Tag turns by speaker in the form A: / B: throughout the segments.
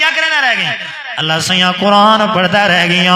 A: کیا کرنا رہ گئی اللہ سیاں قرآن پڑھتا رہ گیا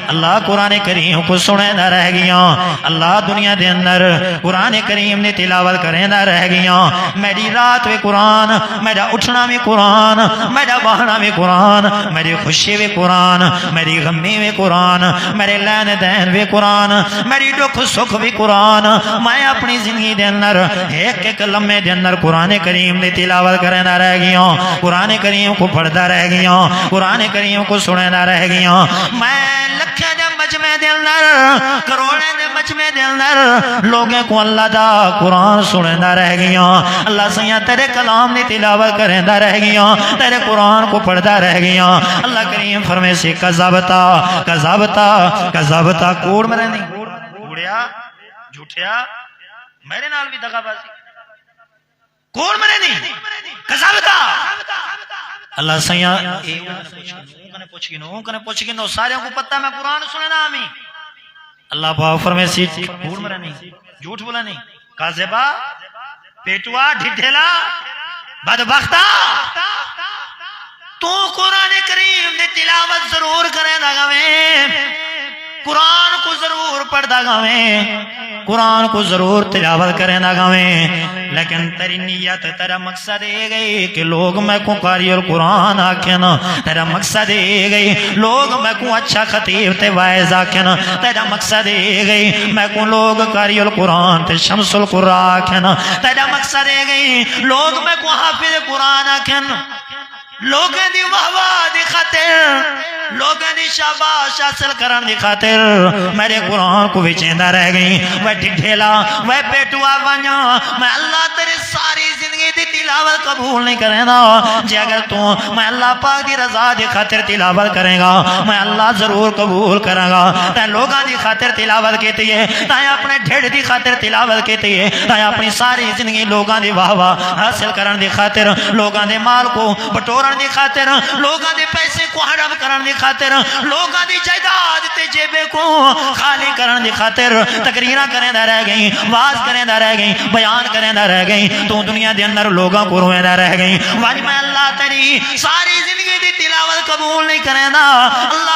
A: اللہ قرآن کریم کو سنینا رہ گیا اللہ دنیا دے اندر قرآن کریم نے تلاوت کرنا رہ گیا میری رات بھی قرآن میرا اٹھنا بھی قرآن میرا بہنا بھی قرآن میری خوشی بھی قرآن میری غمی بھی قرآن میرے لین دین بھی قرآن میری دکھ سکھ بھی قرآن میں اپنی زندگی دے اندر ایک ایک لمحے دے اندر قرآن کریم نے تلاوت کرنا رہ گیا قرآن کریم کو پڑھتا رہ گیا قرآن کریم کو سننا رہ گیا میں لکھے دے مجمع دے اندر کروڑے دے مجمع دے اندر لوگوں کو اللہ دا قرآن سننا رہ گیا اللہ سیاں تیرے کلام نے تلاوت کرنا رہ گیا تیرے قرآن کو پڑھتا رہ گیا اللہ کریم فرمائے سے کذبتا کذبتا کذبتا کوڑ مرے نہیں کوڑیا جھوٹیا میرے نال بھی دغا بازی کوڑ مرے نہیں کذبتا اللہ سیاں پوچھ گنو سارے کو پتہ میں قرآن سننا آمی اللہ پاک فرمائے سی کوڑ مرے نہیں جھوٹ بولا نہیں کاذبہ پیٹوا ڈھڈھیلا بدبختہ تو قرآن کریم نے تلاوت ضرور کرے دا میں قرآن کو ضرور پڑھ دا میں قرآن کو ضرور تلاوت کرے دا میں لیکن تیری نیت تیرا مقصد یہ گئی کہ لوگ میں کو قاری اور قرآن آکھن تیرا مقصد یہ گئی لوگ میں کو اچھا خطیب تے وائز آکھن تیرا مقصد یہ گئی میں کو لوگ قاری اور قرآن تے شمس القرآن آکھن تیرا مقصد یہ گئی لوگ میں کو حافظ قرآن آکھن لوگوں دی واہ دی خاطر لوگوں دی شاباش حاصل کرن دی خاطر میرے قرآن کو بچیندا رہ گئی وہ ڈھیلا وہ پیٹوا بنیا میں اللہ تیرے ساری زندگی دی تلاوت قبول نہیں کرے گا جے اگر تو میں اللہ پاک دی رضا دی خاطر تلاوت کرے گا میں اللہ ضرور قبول کرے گا تے لوگاں دی خاطر تلاوت کیتی ہے تے اپنے ڈھڑ دی خاطر تلاوت کیتی ہے تے اپنی ساری زندگی لوگاں دی واہ حاصل کرن دی خاطر لوگاں دے مال کو بٹورن دی خاطر لوگاں دے پیسے کو حرام کرن دی خاطر لوگاں دی جائیداد تے جیبے کو خالی کرن دی خاطر تقریراں کریندا رہ گئی واز کریندا رہ گئی بیان کریندا رہ گئی تو دنیا دے اندر لوگاں کو رویندا رہ گئی واج میں اللہ تیری ساری زندگی دی تلاوت قبول نہیں کریندا اللہ